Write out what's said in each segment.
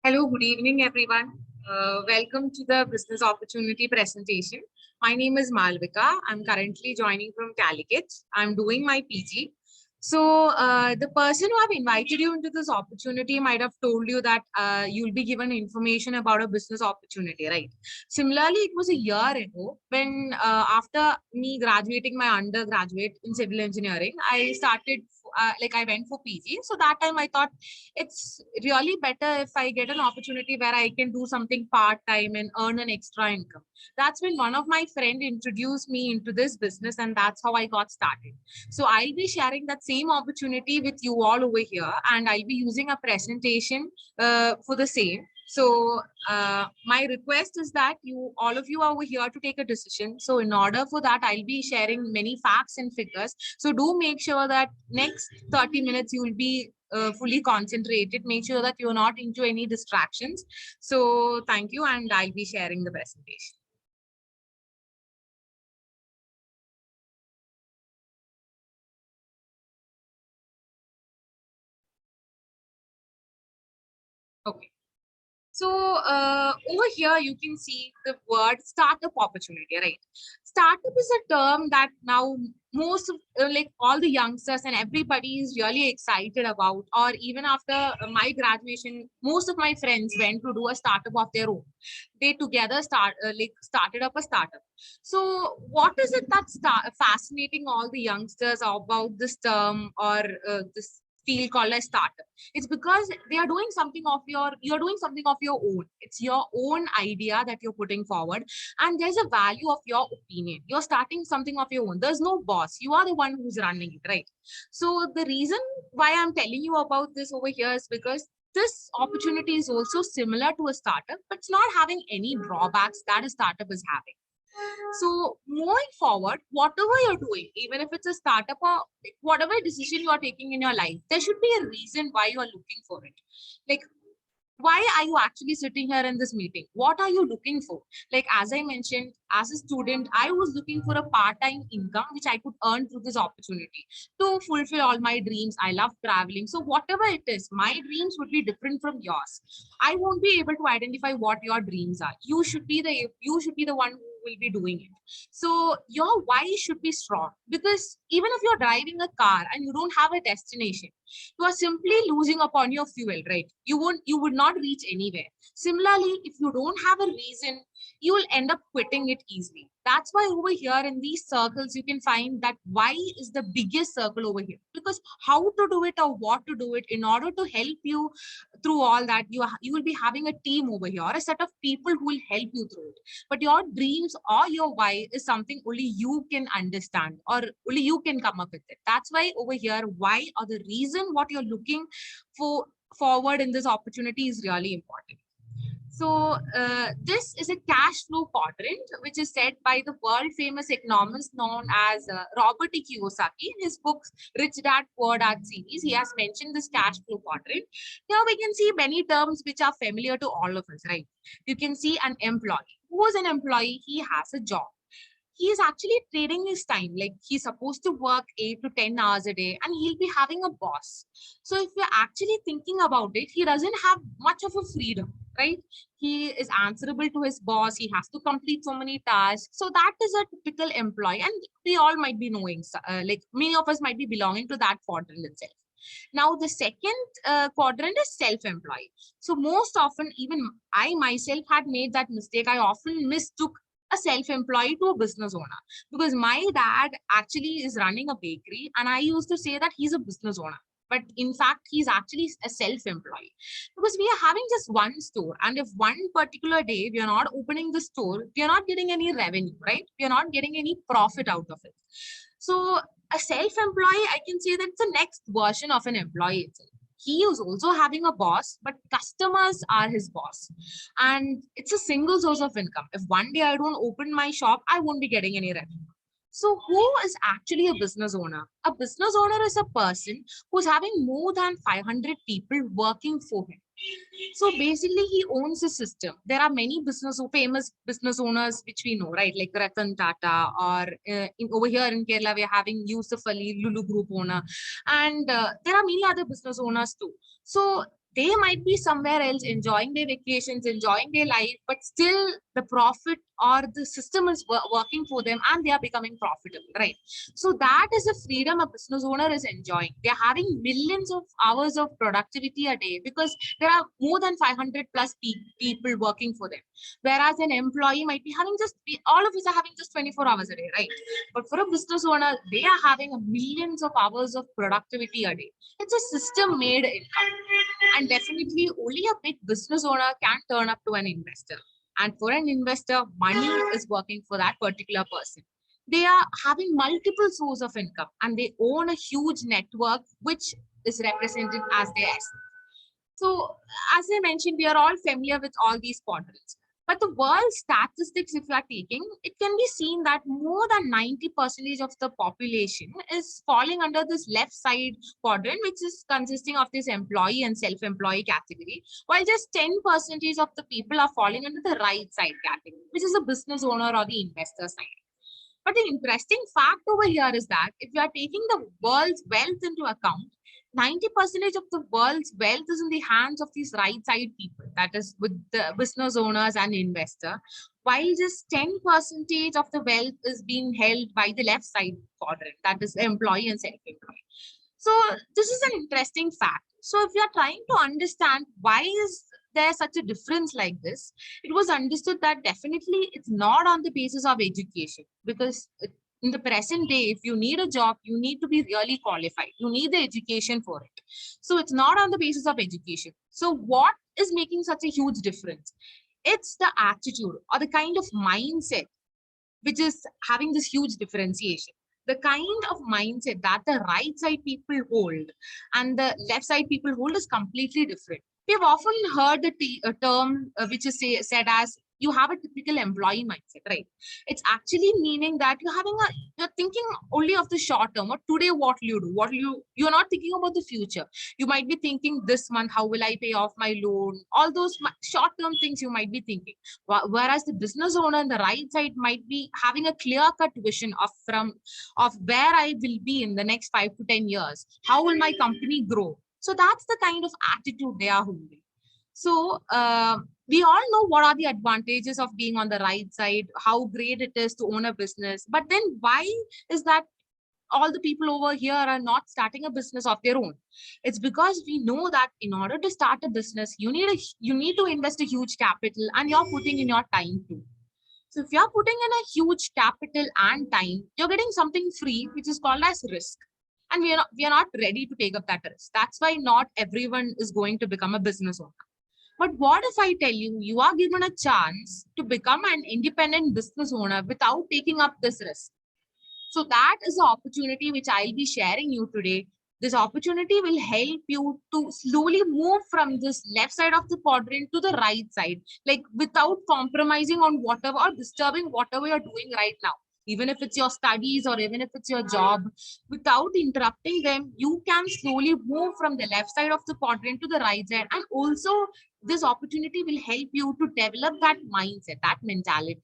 Hello, good evening, everyone. Welcome to the business opportunity presentation. My name is Malvika. I'm currently joining from Calicut. I'm doing my PG. The person who have invited you into this opportunity might have told you that you'll be given information about a business opportunity, right? Similarly, it was a year ago when, after me graduating my undergraduate in civil engineering, I started, I went for PG. So that time I thought it's really better if I get an opportunity where I can do something part-time and earn an extra income. That's when one of my friend introduced me into this business, and that's how I got started. So I'll be sharing that same opportunity with you all over here, and I'll be using a presentation for the same. My request is that you all of you are over here to take a decision. So in order for that, I'll be sharing many facts and figures. So do make sure that next 30 minutes you will be fully concentrated. Make sure that you're not into any distractions. So thank you, and I'll be sharing the presentation. Okay. Over here, you can see the word startup opportunity, right? Startup is a term that now most of, like all the youngsters and everybody is really excited about, or even after my graduation, most of my friends went to do a startup of their own. They together started up a startup. So what is it that's fascinating all the youngsters about this term or this field called a startup? It's because they are doing something of you're doing something of your own. It's your own idea that you're putting forward, and there's a value of your opinion. You're starting something of your own. There's no boss. You are the one who's running it, right? So the reason why I'm telling you about this over here is because this opportunity is also similar to a startup, but it's not having any drawbacks that a startup is having. So moving forward, whatever you're doing, even if it's a startup or whatever decision you are taking in your life, there should be a reason why you are looking for it. Like, why are you actually sitting here in this meeting? What are you looking for? Like, as I mentioned, as a student, I was looking for a part-time income which I could earn through this opportunity to fulfill all my dreams. I love traveling. So whatever it is, my dreams would be different from yours. I won't be able to identify what your dreams are. You should be the one who will be doing it. So your why should be strong, because even if you're driving a car and you don't have a destination, you are simply losing upon your fuel, right? You would not reach anywhere. Similarly, if you don't have a reason, you will end up quitting it easily. That's why over here in these circles you can find that why is the biggest circle over here, because how to do it or what to do it, in order to help you through all that, you will be having a team over here, or a set of people who will help you through it. But your dreams or your why is something only you can understand, or only you can come up with it. That's why over here, why or the reason what you're looking for forward in this opportunity is really important. This is a cash flow quadrant, which is said by the world famous economist known as Robert E. Kiyosaki in his book Rich Dad Poor Dad series. He has mentioned this cash flow quadrant. Here we can see many terms which are familiar to all of us, right? You can see an employee. Who is an employee? He has a job. He is actually trading his time. Like, he's supposed to work 8 to 10 hours a day, and he'll be having a boss. So if you're actually thinking about it, he doesn't have much of a freedom, right? He is answerable to his boss. He has to complete so many tasks. So that is a typical employee, and we all might be knowing, like many of us might be belonging to that quadrant itself. Now, the second quadrant is self-employed. So most often, even I myself had made that mistake. I often mistook a self-employed to a business owner, because my dad actually is running a bakery, and I used to say that he's a business owner. But in fact, he's actually a self-employed, because we are having just one store. And if one particular day we are not opening the store, we are not getting any revenue, right? We are not getting any profit out of it. So a self-employed, I can say that it's the next version of an employee itself. He is also having a boss, but customers are his boss. And it's a single source of income. If one day I don't open my shop, I won't be getting any revenue. So who is actually a business owner? A business owner is a person who's having more than 500 people working for him. So basically, he owns a system. There are many famous business owners which we know, right? Like Ratan Tata, or over here in Kerala, we are having Yusuf Ali, Lulu Group owner, and there are many other business owners too. So they might be somewhere else enjoying their vacations, enjoying their life, but still the profit or the system is working for them and they are becoming profitable, right? So that is the freedom a business owner is enjoying. They're having millions of hours of productivity a day because there are more than 500 plus people working for them. Whereas an employee might be having just, all of us are having just 24 hours a day, right? But for a business owner, they are having a millions of hours of productivity a day. It's a system made income. And definitely only a big business owner can turn up to an investor. And for an investor, money is working for that particular person. They are having multiple sources of income and they own a huge network, which is represented as their asset. So, as I mentioned, we are all familiar with all these quadrants. But the world statistics, if you are taking, it can be seen that more than 90% of the population is falling under this left side quadrant, which is consisting of this employee and self-employee category, while just 10% of the people are falling under the right side category, which is the business owner or the investor side. But the interesting fact over here is that if you are taking the world's wealth into account, 90% of the world's wealth is in the hands of these right side people, that is with the business owners and investor, while just 10% of the wealth is being held by the left side quadrant, that is employee and self-employed. So this is an interesting fact. So if you are trying to understand why is there such a difference like this, it was understood that definitely it's not on the basis of education, because in the present day, if you need a job, you need to be really qualified. You need the education for it. So it's not on the basis of education. So what is making such a huge difference? It's the attitude or the kind of mindset which is having this huge differentiation. The kind of mindset that the right side people hold and the left side people hold is completely different. We have often heard the term which is said as you have a typical employee mindset, right? It's actually meaning that you're thinking only of the short term or today what will you do, you're not thinking about the future. You might be thinking this month, how will I pay off my loan? All those short term things you might be thinking. Whereas the business owner on the right side might be having a clear cut vision of where I will be in the next 5 to 10 years. How will my company grow? So that's the kind of attitude they are holding. So we all know what are the advantages of being on the right side, how great it is to own a business. But then why is that all the people over here are not starting a business of their own? It's because we know that in order to start a business, you need to invest a huge capital and you're putting in your time too. So if you're putting in a huge capital and time, you're getting something free, which is called as risk. And we are not ready to take up that risk. That's why not everyone is going to become a business owner. But what if I tell you, you are given a chance to become an independent business owner without taking up this risk? So that is the opportunity which I'll be sharing you today. This opportunity will help you to slowly move from this left side of the quadrant to the right side, like without compromising on whatever or disturbing whatever you're doing right now. Even if it's your studies or even if it's your job, without interrupting them, you can slowly move from the left side of the quadrant to the right side. And also, this opportunity will help you to develop that mindset, that mentality.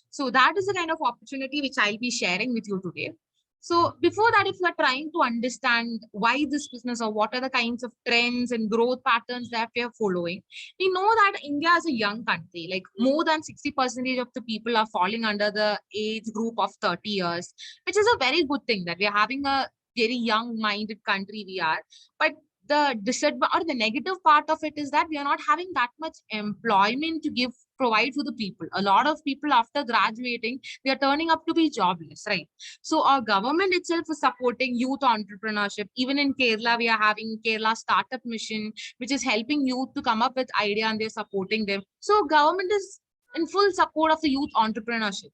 So that is the kind of opportunity which I'll be sharing with you today. So before that, if you are trying to understand why this business or what are the kinds of trends and growth patterns that we are following, we know that India is a young country, like more than 60% of the people are falling under the age group of 30 years, which is a very good thing that we are having a very young minded country we are. But the disadvantage or the negative part of it is that we are not having that much employment to provide to the people. A lot of people after graduating, they are turning up to be jobless, right? So our government itself is supporting youth entrepreneurship. Even in Kerala, we are having Kerala Startup Mission, which is helping youth to come up with idea and they're supporting them. So government is in full support of the youth entrepreneurship.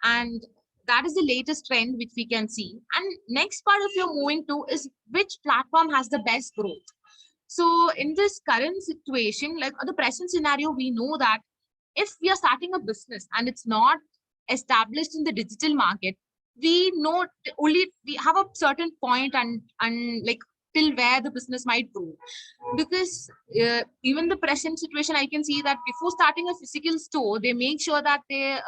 And that is the latest trend which we can see. And next part if you're moving to is which platform has the best growth. So in this current situation, like the present scenario, we know that if we are starting a business and it's not established in the digital market, we know only we have a certain point and like till where the business might grow. Because even the present situation, I can see that before starting a physical store, they make sure that their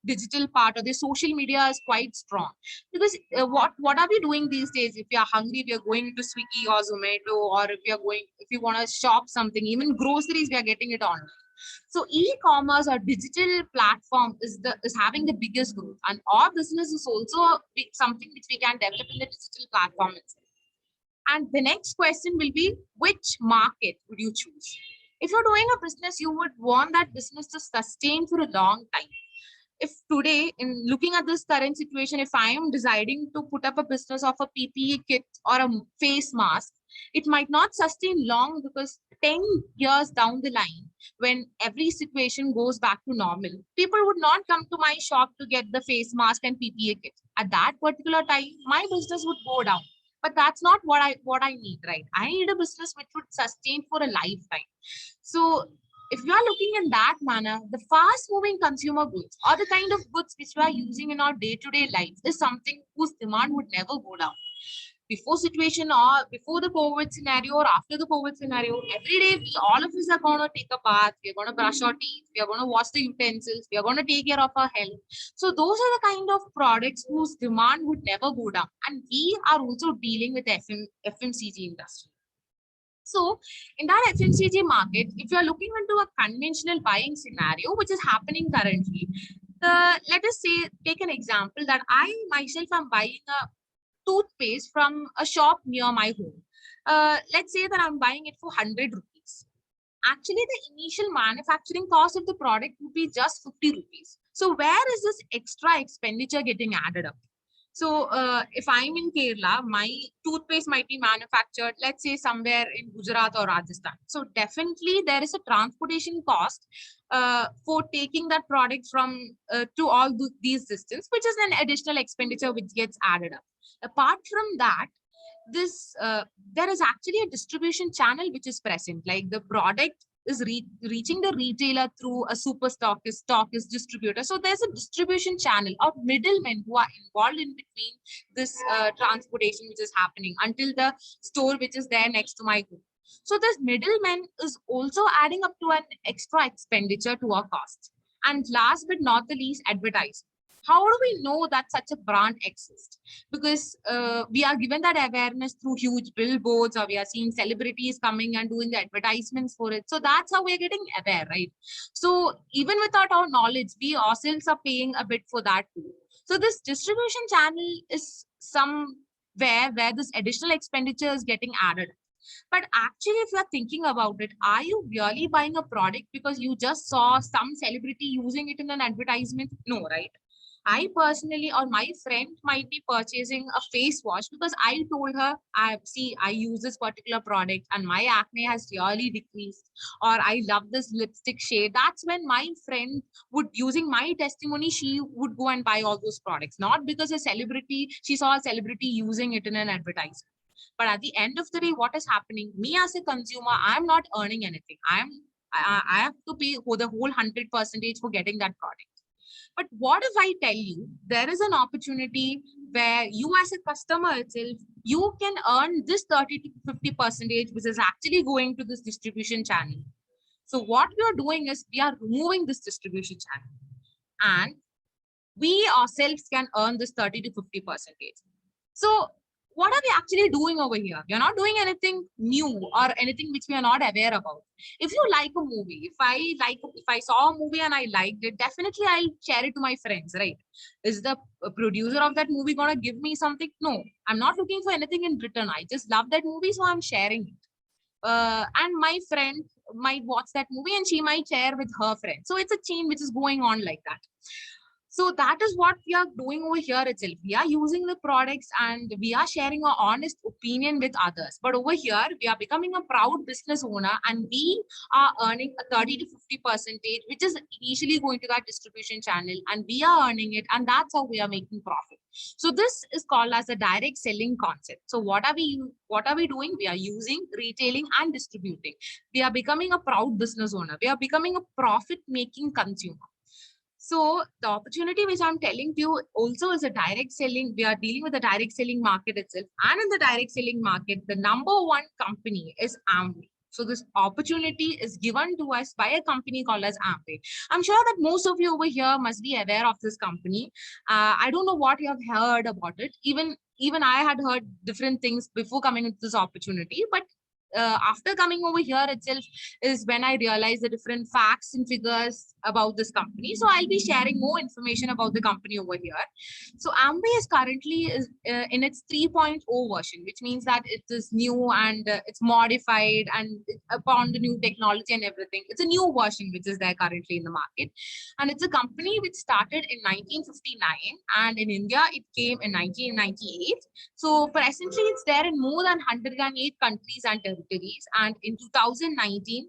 digital part or their social media is quite strong. Because what are we doing these days? If you are hungry, we are going to Swiggy or Zomato, or if you want to shop something, even groceries, we are getting it online. So e-commerce or digital platform is having the biggest growth, and our business is also something which we can develop in the digital platform itself. And the next question will be, which market would you choose? If you're doing a business, you would want that business to sustain for a long time. If today, in looking at this current situation, if I am deciding to put up a business of a PPE kit or a face mask, it might not sustain long, because 10 years down the line, when every situation goes back to normal, people would not come to my shop to get the face mask and PPE kit. At that particular time, my business would go down. But that's not what I need, right? I need a business which would sustain for a lifetime. So if you are looking in that manner, the fast moving consumer goods, or the kind of goods which we are using in our day-to-day lives, is something whose demand would never go down. Before situation, or before the COVID scenario, or after the COVID scenario, every day all of us are going to take a bath, we're going to brush our teeth, we are going to wash the utensils, we are going to take care of our health. So those are the kind of products whose demand would never go down. And we are also dealing with FMCG industry. So in that FMCG market, if you're looking into a conventional buying scenario, which is happening currently, let us say, take an example that I myself am buying a toothpaste from a shop near my home. Let's say that I'm buying it for 100 rupees. Actually, the initial manufacturing cost of the product would be just 50 rupees. So where is this extra expenditure getting added up? So if I'm in Kerala, my toothpaste might be manufactured, let's say, somewhere in Gujarat or Rajasthan. So definitely there is a transportation cost for taking that product from to all these distance, which is an additional expenditure which gets added up. Apart from that, there is actually a distribution channel which is present, like the product is reaching the retailer through a super stockist distributor. So there's a distribution channel of middlemen who are involved in between this transportation which is happening until the store which is there next to my home. So this middleman is also adding up to an extra expenditure to our cost. And last but not the least, advertising. How do we know that such a brand exists? Because we are given that awareness through huge billboards, or we are seeing celebrities coming and doing the advertisements for it. So that's how we're getting aware, right? So even without our knowledge, we ourselves are paying a bit for that too. So this distribution channel is somewhere where this additional expenditure is getting added. But actually, if you're thinking about it, are you really buying a product because you just saw some celebrity using it in an advertisement? No, right? I personally, or my friend might be purchasing a face wash because I told her, I use this particular product and my acne has really decreased, or I love this lipstick shade. That's when my friend would, using my testimony, she would go and buy all those products, not because she saw a celebrity using it in an advertisement. But at the end of the day, what is happening? Me as a consumer, I'm not earning anything. I have to pay for the whole 100% for getting that product. But what if I tell you there is an opportunity where you as a customer itself, you can earn this 30 to 50%, which is actually going to this distribution channel. So what we are doing is we are removing this distribution channel, and we ourselves can earn this 30 to 50%. So what are we actually doing over here? We're not doing anything new or anything which we are not aware about. If you like a movie, if I saw a movie and I liked it, definitely I'll share it to my friends, right? Is the producer of that movie gonna give me something? No, I'm not looking for anything in return. I just love that movie, so I'm sharing it. And my friend might watch that movie and she might share with her friend. So it's a chain which is going on like that. So that is what we are doing over here itself. We are using the products and we are sharing our honest opinion with others. But over here, we are becoming a proud business owner and we are earning a 30 to 50%, which is initially going to that distribution channel, and we are earning it, and that's how we are making profit. So this is called as a direct selling concept. So what are we doing? We are using retailing and distributing. We are becoming a proud business owner. We are becoming a profit making consumer. So the opportunity which I'm telling to you also is a direct selling. We are dealing with the direct selling market itself. And in the direct selling market, the number one company is Amway. So this opportunity is given to us by a company called as Amway. I'm sure that most of you over here must be aware of this company. I don't know what you have heard about it. Even I had heard different things before coming into this opportunity, but after coming over here itself is when I realized the different facts and figures about this company. So I'll be sharing more information about the company over here. So Amway is currently in its 3.0 version, which means that it is new and it's modified and upon the new technology and everything. It's a new version which is there currently in the market. And it's a company which started in 1959 and in India it came in 1998. So presently it's there in more than 108 countries and territories. And in 2019,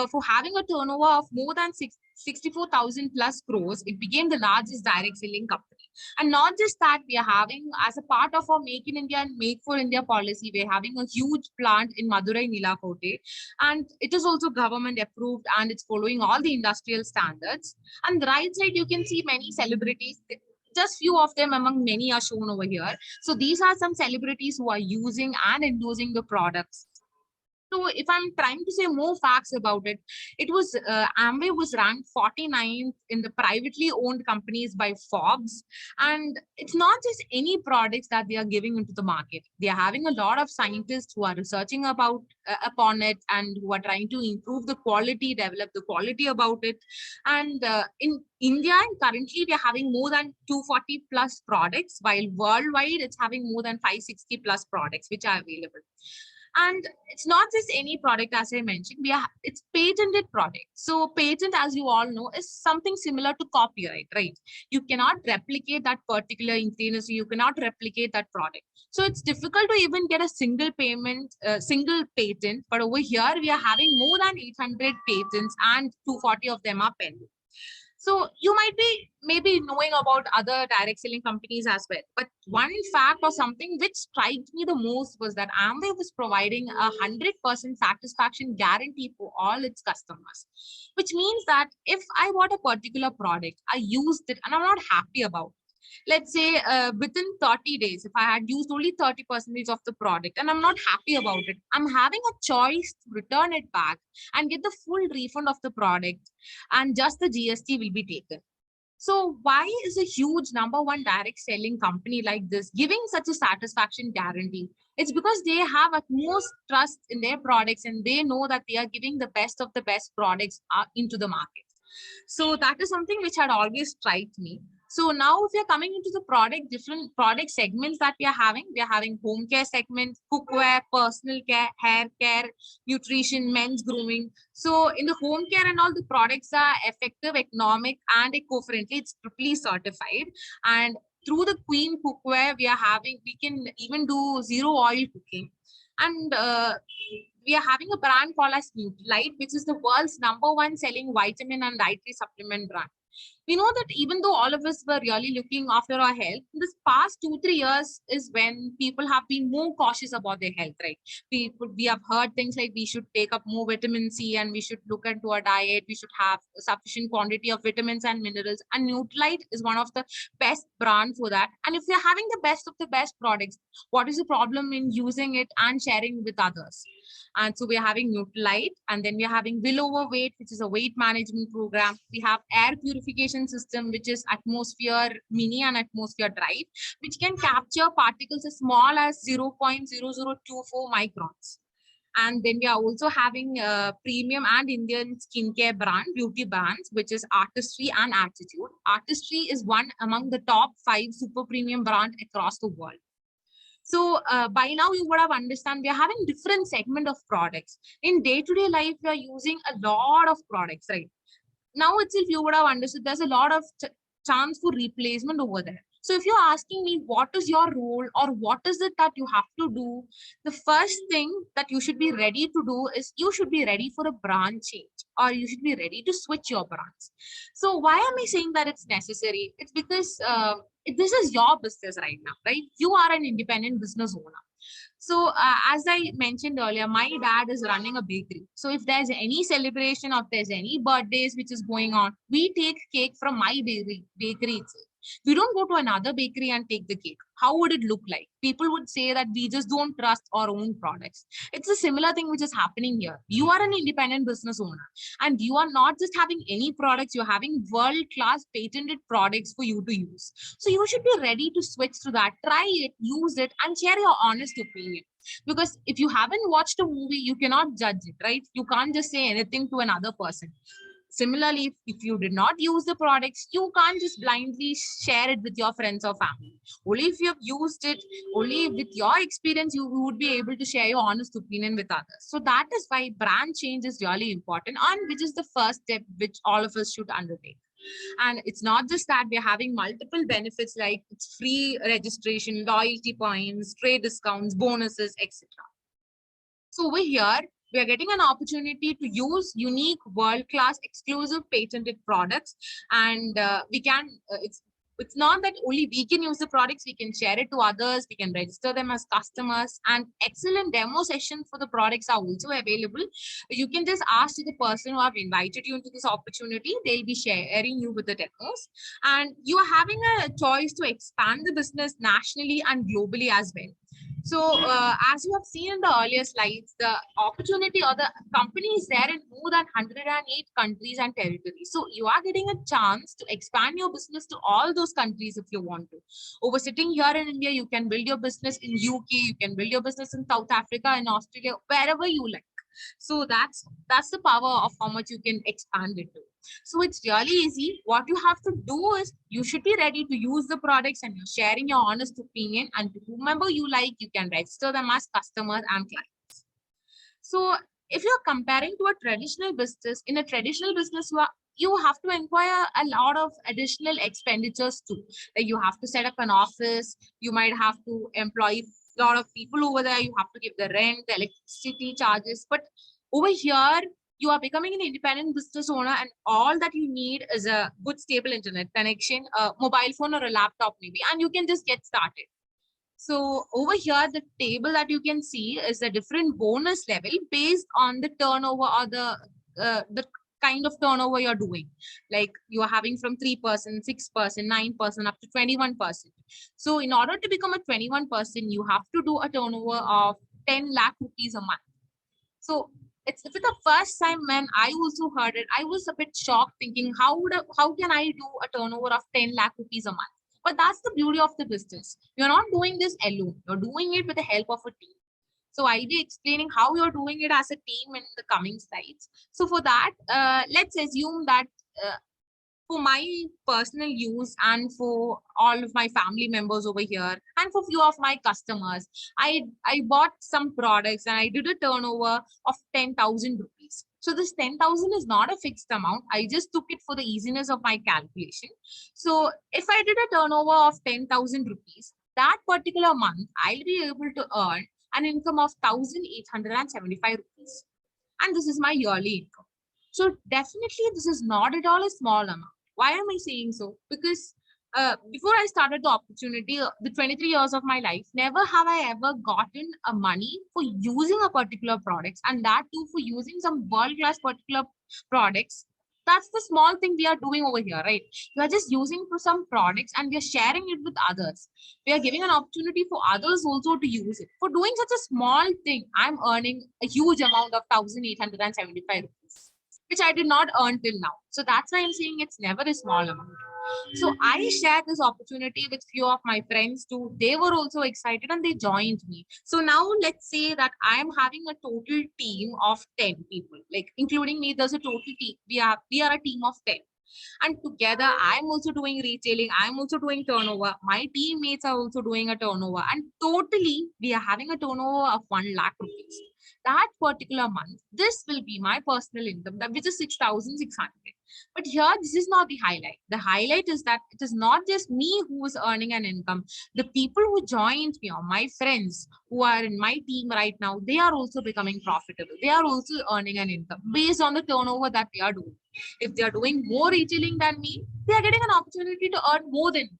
for having a turnover of more than 64,000 plus crores, it became the largest direct selling company. And not just that, we are having, as a part of our Make in India and Make for India policy, we're having a huge plant in Madurai Nilakote. And it is also government approved and it's following all the industrial standards. And the right side, you can see many celebrities. Just few of them among many are shown over here. So these are some celebrities who are using and endorsing the products. So if I'm trying to say more facts about it, it was Amway was ranked 49th in the privately owned companies by Forbes. And it's not just any products that they are giving into the market. They are having a lot of scientists who are researching about upon it and who are trying to improve the quality, develop the quality about it. And in India, currently, we are having more than 240 plus products, while worldwide, it's having more than 560 plus products, which are available. And it's not just any product, as I mentioned, it's patented product. So patent, as you all know, is something similar to copyright, right? You cannot replicate that particular ingredient, so you cannot replicate that product. So it's difficult to even get a single patent. But over here, we are having more than 800 patents and 240 of them are pending. So you might be maybe knowing about other direct selling companies as well. But one fact or something which struck me the most was that Amway was providing 100% satisfaction guarantee for all its customers, which means that if I bought a particular product, I used it and I'm not happy about it. Let's say within 30 days, if I had used only 30% of the product and I'm not happy about it, I'm having a choice to return it back and get the full refund of the product, and just the GST will be taken. So why is a huge number one direct selling company like this giving such a satisfaction guarantee? It's because they have utmost trust in their products and they know that they are giving the best of the best products into the market. So that is something which had always struck me. So now if you're coming into the different product segments that we are having home care segment, cookware, personal care, hair care, nutrition, men's grooming. So in the home care and all, the products are effective, economic, and eco-friendly. It's triply certified. And through the Queen cookware, we can even do zero oil cooking. And we are having a brand called as Nutrilite, which is the world's number one selling vitamin and dietary supplement brand. We know that even though all of us were really looking after our health, this past 2-3 years is when people have been more cautious about their health, right? We have heard things like we should take up more vitamin C and we should look into our diet. We should have a sufficient quantity of vitamins and minerals. And Nutrilite is one of the best brands for that. And if you're having the best of the best products, what is the problem in using it and sharing with others? And so we are having Nutrilite, and then we are having Will Over Weight, which is a weight management program. We have air purification system, which is Atmosphere Mini and Atmosphere Drive, which can capture particles as small as 0.0024 microns. And then we are also having premium and Indian skincare brand, beauty brands, which is Artistry and Attitude. Artistry is one among the top 5 super premium brand across the world. So by now you would have understand we are having different segment of products. In day-to-day life, we are using a lot of products, right? Now itself you would have understood there's a lot of chance for replacement over there. So if you're asking me what is your role or what is it that you have to do, the first thing that you should be ready to do is you should be ready for a brand change, or you should be ready to switch your brands. So why am I saying that it's necessary? It's because this is your business right now, right? You are an independent business owner. So as I mentioned earlier, my dad is running a bakery. So if there's any celebration or if there's any birthdays which is going on, we take cake from my bakery itself. We don't go to another bakery and take the cake. How would it look like? People would say that we just don't trust our own products. It's a similar thing which is happening here. You are an independent business owner and you are not just having any products, you're having world-class patented products for you to use. So you should be ready to switch to that, try it, use it, and share your honest opinion. Because if you haven't watched a movie, you cannot judge it, right? You can't just say anything to another person. Similarly, if you did not use the products, you can't just blindly share it with your friends or family. Only if you have used it, only with your experience, you would be able to share your honest opinion with others. So that is why brand change is really important, and which is the first step which all of us should undertake. And it's not just that, we're having multiple benefits like it's free registration, loyalty points, trade discounts, bonuses, etc. So over here, we are getting an opportunity to use unique, world-class, exclusive, patented products, and it's not that only we can use the products, we can share it to others, we can register them as customers, and excellent demo sessions for the products are also available. You can just ask the person who have invited you into this opportunity, they'll be sharing you with the demos, and you are having a choice to expand the business nationally and globally as well. So as you have seen in the earlier slides, the opportunity or the company is there in more than 108 countries and territories. So you are getting a chance to expand your business to all those countries if you want to. Over sitting here in India, you can build your business in UK, you can build your business in South Africa, in Australia, wherever you like. So that's the power of how much you can expand it to. So it's really easy. What you have to do is you should be ready to use the products and you're sharing your honest opinion, and to whomever you like, you can register them as customers and clients. So if you're comparing to a traditional business, in a traditional business, you have to inquire a lot of additional expenditures too. Like you have to set up an office, you might have to employ a lot of people over there, you have to give the rent, the electricity charges. But over here, you are becoming an independent business owner, and all that you need is a good stable internet connection, a mobile phone or a laptop maybe, and you can just get started. So over here, the table that you can see is the different bonus level based on the turnover or the kind of turnover you're doing. Like you are having from 3%, 6%, 9%, up to 21%. So in order to become a 21%, you have to do a turnover of 10 lakh rupees a month. So it's for the first time when I also heard it, I was a bit shocked, thinking how can I do a turnover of 10 lakh rupees a month? But that's the beauty of the business. You're not doing this alone. You're doing it with the help of a team. So I'll be explaining how you're doing it as a team in the coming slides. So for that, let's assume that uh, for my personal use and for all of my family members over here and for few of my customers, I bought some products and I did a turnover of 10,000 rupees. So this 10,000 is not a fixed amount. I just took it for the easiness of my calculation. So if I did a turnover of 10,000 rupees, that particular month, I'll be able to earn an income of 1,875 rupees. And this is my yearly income. So definitely this is not at all a small amount. Why am I saying so? Because before I started the opportunity, the 23 years of my life, never have I ever gotten a money for using a particular product, and that too for using some world-class particular products. That's the small thing we are doing over here, right? We are just using for some products and we are sharing it with others. We are giving an opportunity for others also to use it. For doing such a small thing, I'm earning a huge amount of 1,875 rupees, which I did not earn till now. So that's why I'm saying it's never a small amount. So I shared this opportunity with few of my friends too. They were also excited and they joined me. So now let's say that I am having a total team of 10 people, like including me, there's a total team. We are a team of 10. And together, I'm also doing retailing. I'm also doing turnover. My teammates are also doing a turnover. And totally, we are having a turnover of 1 lakh rupees. That particular month, this will be my personal income, which is 6,600. But here, this is not the highlight. The highlight is that it is not just me who is earning an income. The people who joined me, or my friends who are in my team right now, they are also becoming profitable. They are also earning an income based on the turnover that they are doing. If they are doing more retailing than me, they are getting an opportunity to earn more than me.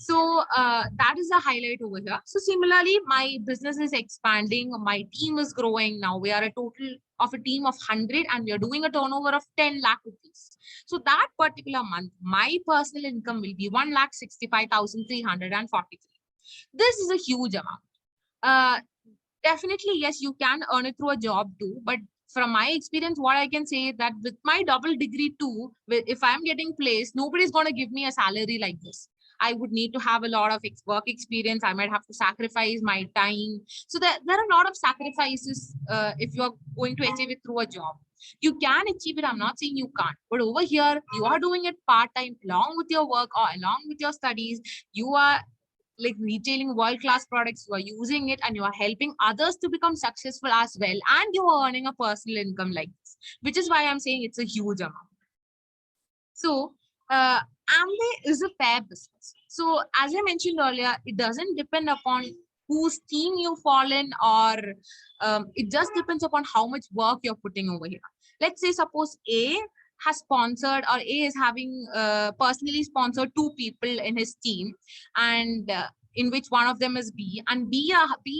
So that is the highlight over here. So similarly, my business is expanding, my team is growing. Now we are a total of a team of 100 and we are doing a turnover of 10 lakh rupees. So that particular month, my personal income will be 1,65,343. This is a huge amount. Definitely, yes, you can earn it through a job too. But from my experience, what I can say is that with my double degree too, if I'm getting placed, nobody's going to give me a salary like this. I would need to have a lot of work experience. I might have to sacrifice my time. So there are a lot of sacrifices if you're going to achieve it through a job. You can achieve it. I'm not saying you can't. But over here, you are doing it part-time along with your work or along with your studies. You are like retailing world-class products, you are using it and you are helping others to become successful as well, and you are earning a personal income like this, which is why I'm saying it's a huge amount. So Amway is a fair business. So as I mentioned earlier, it doesn't depend upon whose team you fall in, or it just depends upon how much work you're putting over here. Let's say suppose A has sponsored, or A is having personally sponsored 2 people in his team, and in which one of them is B, and B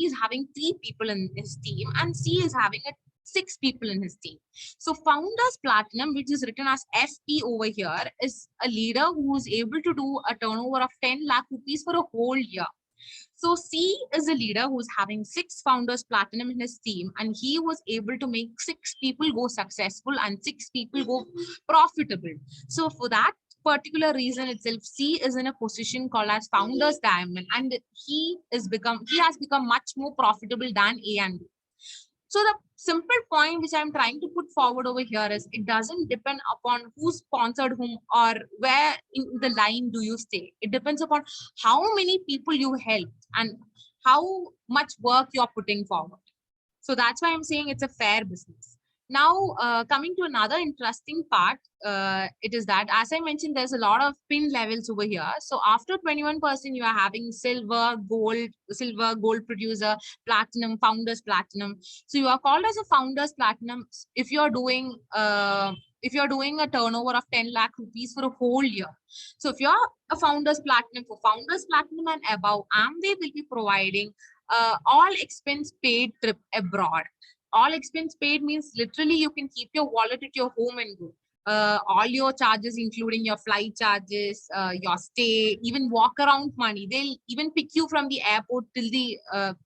is having 3 people in his team, and C is having 6 people in his team. So Founders Platinum, which is written as FP over here, is a leader who is able to do a turnover of 10 lakh rupees for a whole year. So C is a leader who's having 6 Founders Platinum in his team, and he was able to make 6 people go successful and 6 people go profitable. So for that particular reason itself, C is in a position called as Founders Diamond, and he has become much more profitable than A and B. So the simple point which I'm trying to put forward over here is it doesn't depend upon who sponsored whom or where in the line do you stay. It depends upon how many people you help and how much work you're putting forward. So that's why I'm saying it's a fair business. Now, coming to another interesting part, it is that, as I mentioned, there's a lot of pin levels over here. So after 21%, you are having silver, gold producer, platinum, founders platinum. So you are called as a founders platinum if you're doing a turnover of 10 lakh rupees for a whole year. So if you're a founders platinum, for founders platinum and above, Amway will be providing all expense paid trip abroad. All expense paid means literally you can keep your wallet at your home and go. All your charges, including your flight charges, your stay, even walk around money. They'll even pick you from the airport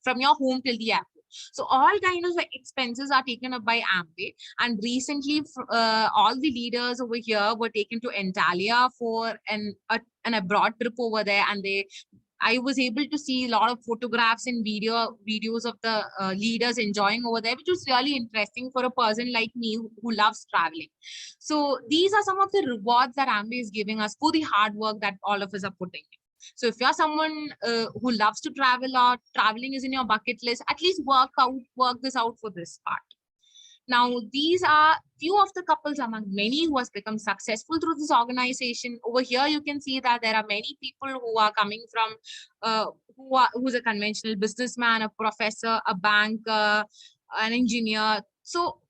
from your home till the airport. So all kinds of expenses are taken up by Amway. And recently, all the leaders over here were taken to Antalya for an abroad trip over there, and I was able to see a lot of photographs and videos of the leaders enjoying over there, which was really interesting for a person like me who loves traveling. So these are some of the rewards that Amway is giving us for the hard work that all of us are putting in. So if you're someone who loves to travel, or traveling is in your bucket list, at least work this out for this part. Now, these are few of the couples among many who has become successful through this organization. Over here, you can see that there are many people who are coming from, who's a conventional businessman, a professor, a banker, an engineer. So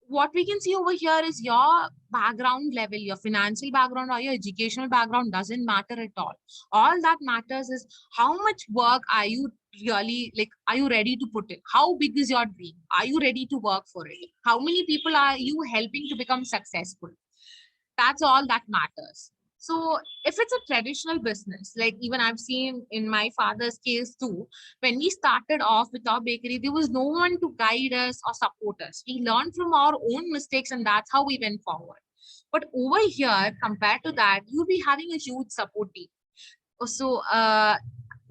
what we can see over here is your background level, your financial background or your educational background doesn't matter at all. All that matters is how much work are you really, like, are you ready to put in? How big is your dream? Are you ready to work for it? How many people are you helping to become successful? That's all that matters. So if it's a traditional business, like even I've seen in my father's case too, when we started off with our bakery, there was no one to guide us or support us. We learned from our own mistakes, and that's how we went forward. But over here, compared to that, you'll be having a huge support team. So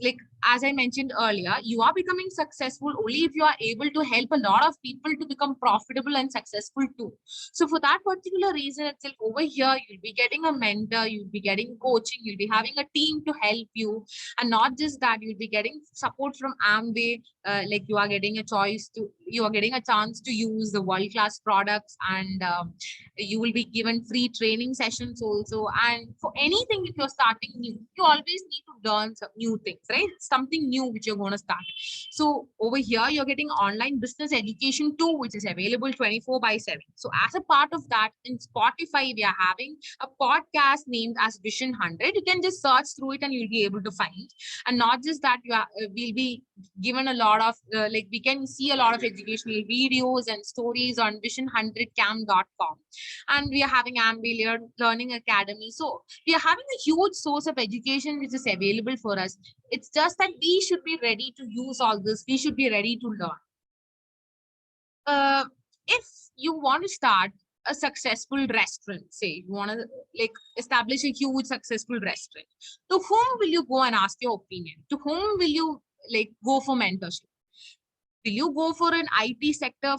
like as I mentioned earlier, you are becoming successful only if you are able to help a lot of people to become profitable and successful too. So for that particular reason itself, over here, you'll be getting a mentor, you'll be getting coaching, you'll be having a team to help you. And not just that, you'll be getting support from Amway, like you are getting a chance to use the world-class products, and you will be given free training sessions also. And for anything, if you're starting new, you always need to learn some new things, right? something new which you're going to start. So over here, you're getting online business education too, which is available 24/7. So as a part of that, in Spotify, we are having a podcast named as Vision 100. You can just search through it and you'll be able to find. And not just that, we'll be given a lot of, like we can see a lot of educational videos and stories on vision100cam.com. And we are having Ambi Learning Academy. So we are having a huge source of education which is available for us. It's just that we should be ready to use all this. We should be ready to learn. If you want to start a successful restaurant, say you want to like establish a huge successful restaurant, to whom will you go and ask your opinion? To whom will you like go for mentorship? Will you go for an IT sector,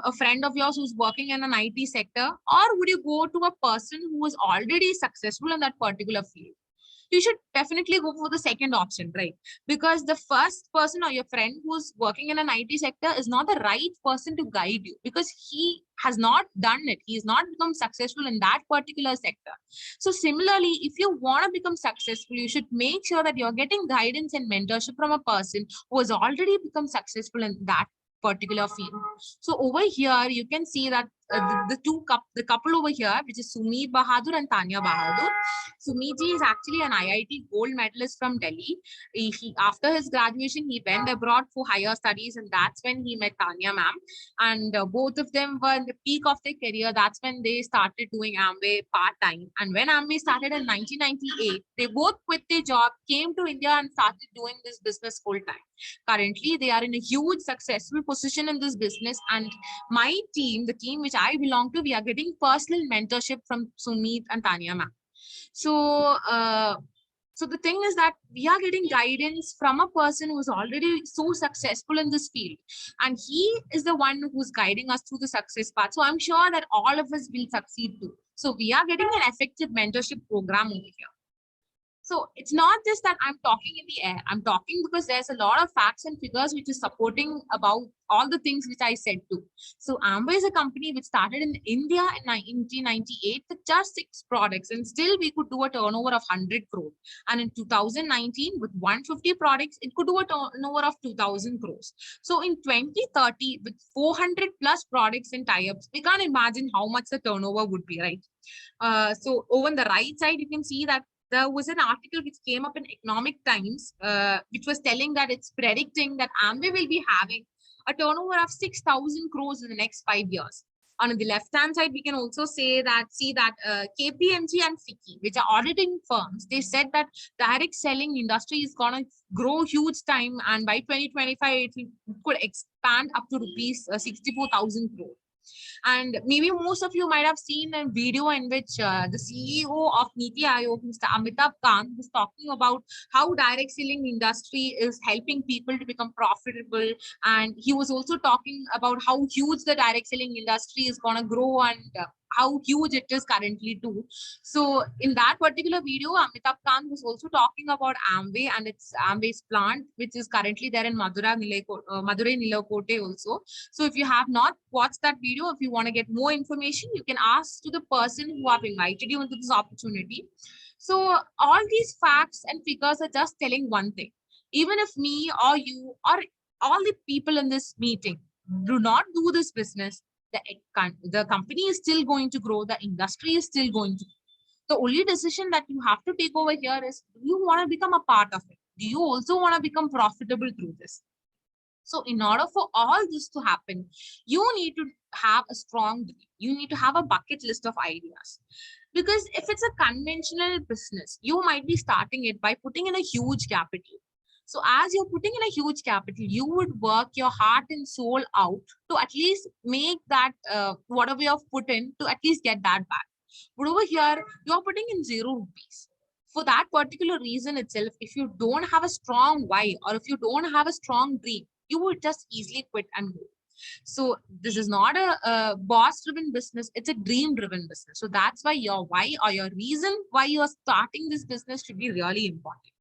a friend of yours who's working in an IT sector, or would you go to a person who is already successful in that particular field? You should definitely go for the second option, right? Because the first person or your friend who's working in an IT sector is not the right person to guide you, because he has not done it. He's not become successful in that particular sector. So similarly, if you want to become successful, you should make sure that you're getting guidance and mentorship from a person who has already become successful in that particular field. So over here, you can see that the couple over here, which is Sumeet Bahadur and Tanya Bahadur. Sumeet ji is actually an IIT gold medalist from Delhi. After his graduation, he went abroad for higher studies, and that's when he met Tanya ma'am. And both of them were in the peak of their career. That's when they started doing Amway part-time. And when Amway started in 1998, they both quit their job, came to India and started doing this business full-time. Currently, they are in a huge successful position in this business. And my team, the team which I belong to, we are getting personal mentorship from Sumeet and Tanya ma'am. So, so the thing is that we are getting guidance from a person who's already so successful in this field, and he is the one who's guiding us through the success path. So I'm sure that all of us will succeed too. So we are getting an effective mentorship program over here. So it's not just that I'm talking in the air. I'm talking because there's a lot of facts and figures which is supporting about all the things which I said too. So Amway is a company which started in India in 1998 with just 6 products, and still we could do a turnover of 100 crore. And in 2019, with 150 products, it could do a turnover of 2,000 crores. So in 2030, with 400 plus products and tie-ups, we can't imagine how much the turnover would be, right? So over on the right side, you can see that there was an article which came up in Economic Times, which was telling that it's predicting that Amway will be having a turnover of 6,000 crores in the next 5 years. On the left-hand side, we can also see that KPMG and FICCI, which are auditing firms, they said that direct selling industry is going to grow huge time, and by 2025, it could expand up to rupees 64,000 crores. And maybe most of you might have seen a video in which the CEO of Niti Aayog, Mr. Amitabh Kant, was talking about how direct selling industry is helping people to become profitable. And he was also talking about how huge the direct selling industry is going to grow, and how huge it is currently too. So in that particular video, Amitabh Kant was also talking about Amway and its Amway's plant, which is currently there in Madurai Nilakote also. So if you have not watched that video, if you want to get more information, you can ask to the person who have invited you into this opportunity. So all these facts and figures are just telling one thing. Even if me or you or all the people in this meeting do not do this business, the company is still going to grow, the industry is still going to grow. The only decision that you have to take over here is, do you want to become a part of it? Do you also want to become profitable through this? So in order for all this to happen, you need to have a strong dream. You need to have a bucket list of ideas. Because if it's a conventional business, you might be starting it by putting in a huge capital. So as you're putting in a huge capital, you would work your heart and soul out to at least make that, whatever you've put in, to at least get that back. But over here, you're putting in 0 rupees. For that particular reason itself, if you don't have a strong why, or if you don't have a strong dream, you would just easily quit and go. So this is not a boss driven business, it's a dream driven business. So that's why your why or your reason why you're starting this business should be really important.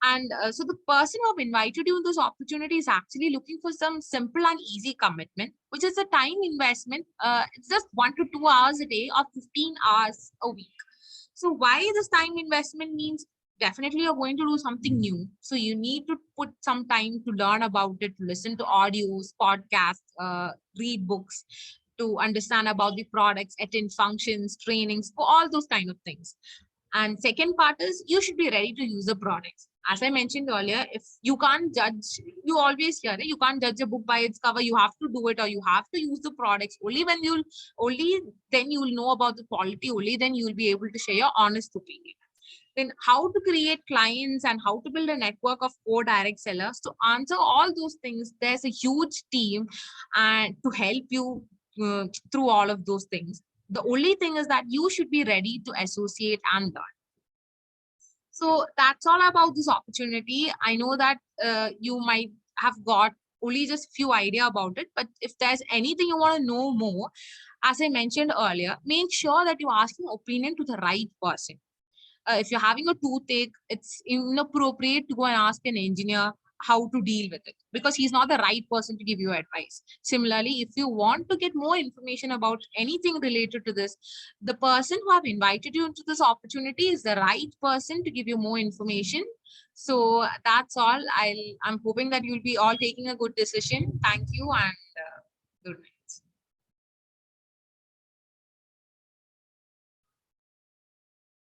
And so the person who have invited you in this opportunity is actually looking for some simple and easy commitment, which is a time investment. It's just 1 to 2 hours a day or 15 hours a week. So why this time investment means, definitely you're going to do something new. So you need to put some time to learn about it, listen to audios, podcasts, read books, to understand about the products, attend functions, trainings, all those kind of things. And second part is you should be ready to use the products. As I mentioned earlier, if you can't judge, you always hear it, you can't judge a book by its cover. You have to do it, or you have to use the products. Only then you'll know about the quality. Only then you'll be able to share your honest opinion. Then how to create clients and how to build a network of core direct sellers. To answer all those things, there's a huge team and to help you through all of those things. The only thing is that you should be ready to associate and learn. So that's all about this opportunity. I know that you might have got only just few idea about it, but if there's anything you want to know more, as I mentioned earlier, make sure that you're asking opinion to the right person. If you're having a toothache, it's inappropriate to go and ask an engineer how to deal with it, because he's not the right person to give you advice. Similarly, if you want to get more information about anything related to this, the person who have invited you into this opportunity is the right person to give you more information. So that's all. I'm hoping that you'll be all taking a good decision. Thank you, and good night.